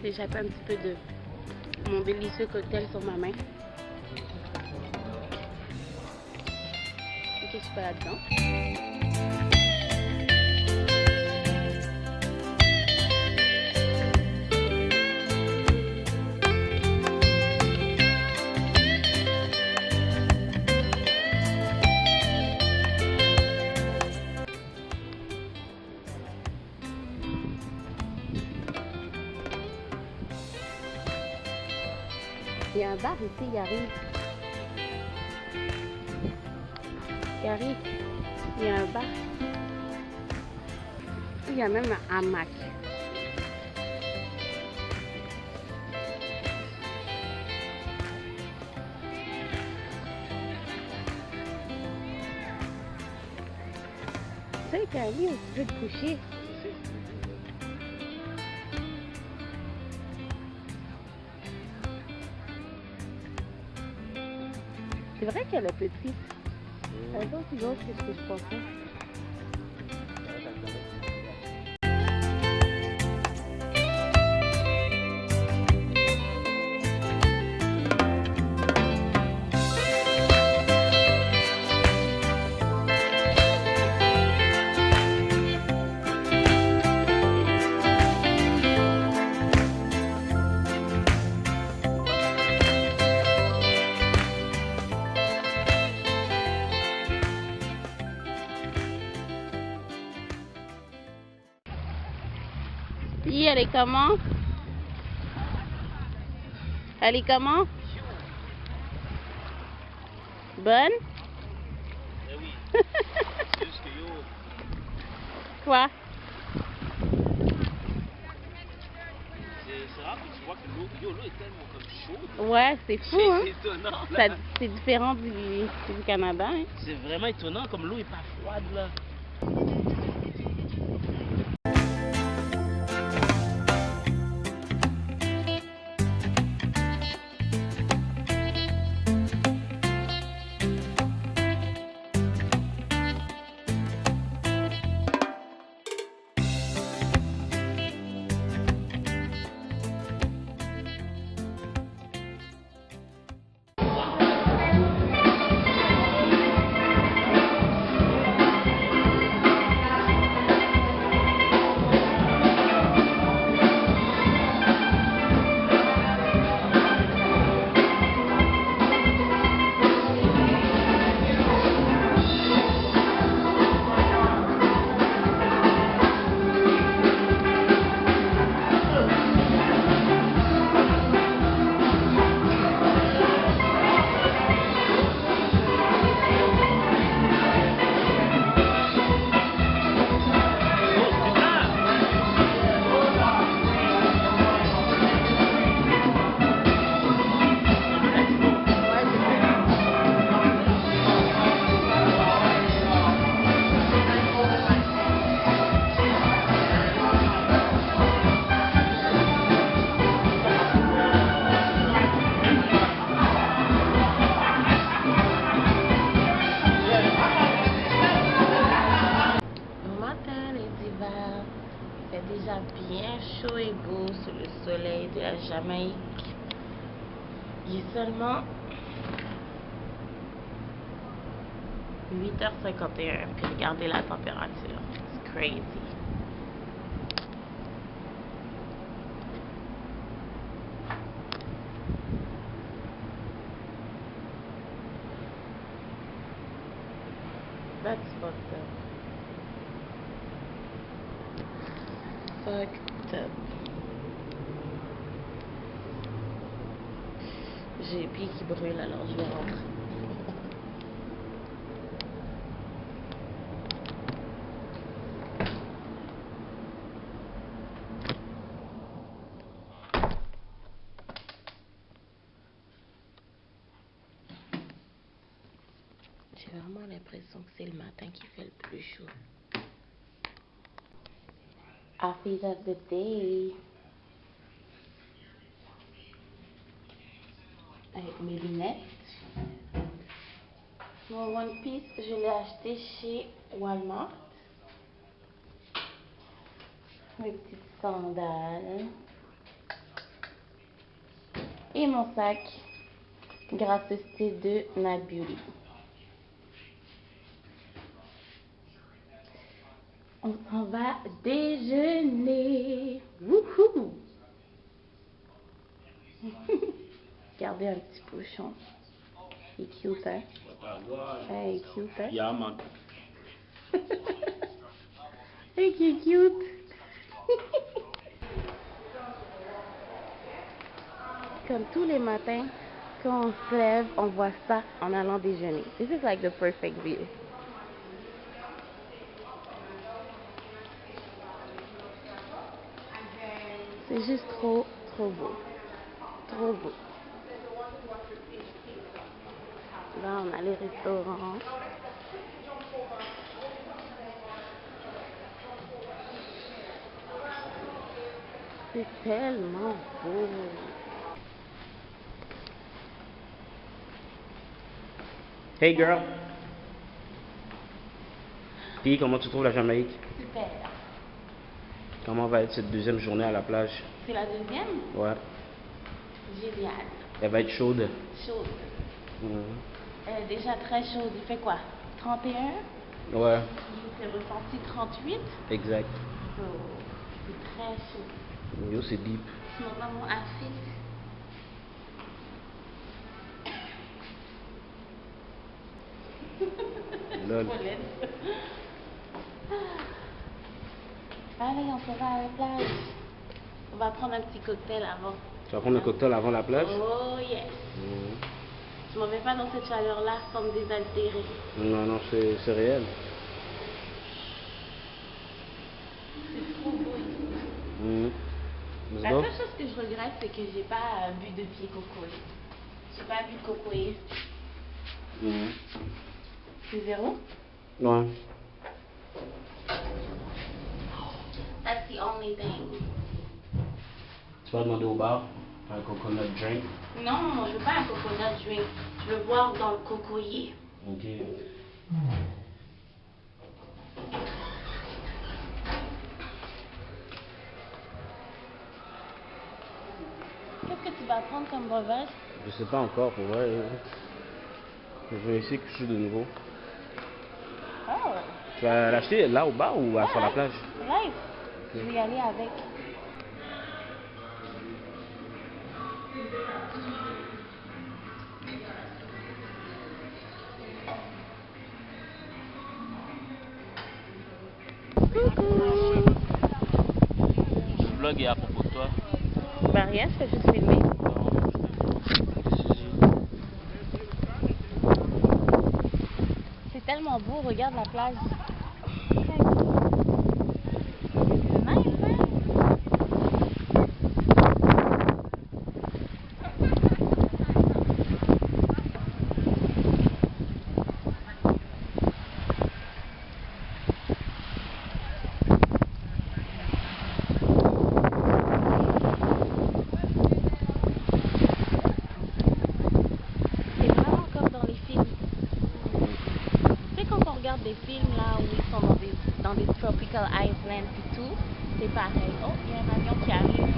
J'ai échappé un petit peu de mon délicieux cocktail sur ma main. Ok, je suis pas là-dedans. Il y a un bar ici, Gary. Gary, il y a un bar. Il y a même un hamac. Tu sais, Gary, où tu peux te coucher. C'est vrai qu'elle est petite. Elle est pas aussi grosse que ce que je pensais. Puis elle est comment? Elle est comment? Bonne? Eh oui. C'est juste que yo. Quoi? C'est rare que tu vois que l'eau est tellement comme chaude. Ouais, c'est fou, hein? C'est étonnant. Là. C'est différent du Canada, hein? C'est vraiment étonnant comme l'eau est pas froide là. Il fait déjà bien chaud et beau sous le soleil de la Jamaïque. Il est seulement 8h51, puis regardez la température. C'est crazy. That's fucked up. Fucked up. J'ai les pieds qui brûlent, alors je vais rentrer. J'ai vraiment l'impression que c'est le matin qui fait le plus chaud. Outfit of the day. Avec mes lunettes. Mon One Piece, je l'ai acheté chez Walmart. Mes petites sandales. Et mon sac, gratuité de Nat Beauty. On s'en va déjeuner. Wouhou! Regardez un petit pochon. Il est cute, hein? Hey, il est cute, hein? Yeah, man. Hey, il est cute! Comme tous les matins, quand on se lève, on voit ça en allant déjeuner. This is like the perfect view. C'est juste trop, trop beau. Trop beau. Là, on a les restaurants. C'est tellement beau. Hey girl. Puis, comment tu trouves la Jamaïque? Super. Comment va être cette deuxième journée à la plage? C'est la deuxième? Ouais. Génial. Elle va être chaude. Chaude. Mhm. Elle est déjà très chaude. Il fait quoi? 31? Ouais, C'est ressenti 38? exact. Oh, c'est très chaud. Yo, c'est deep. C'est vraiment affiche. Lol. Allez, on se va à la plage. On va prendre un petit cocktail avant. Tu vas prendre un cocktail avant la plage? Oh yes. Mhm. Je m'en vais pas dans cette chaleur-là sans me désaltérer. Non, non, c'est réel. C'est trop beau ici. Mhm. Let's La go. seule chose que je regrette, c'est que j'ai pas bu de pied cocoé. J'ai pas bu de cocoé. Mhm. C'est zéro? Ouais. That's the only thing. Tu vas demander au bar un coconut drink. Non, je veux pas un coconut drink. Je veux boire dans le cocoyer. Ok. Qu'est-ce que tu vas prendre comme breuvage? Je sais pas encore, pour vrai. Je vais essayer quelque chose de nouveau. Oh, Tu vas l'acheter là au bar ou sur la plage? live. Je vais y aller avec. Je vlog et à propos de toi. Bah rien, je fais juste filmer. C'est tellement beau, regarde la plage. C'est nice, hein? C'est vraiment comme dans les films. Tu sais quand on regarde des films là où ils sont dans des tropical islands et tout, c'est pareil. Oh, il y a un avion qui arrive.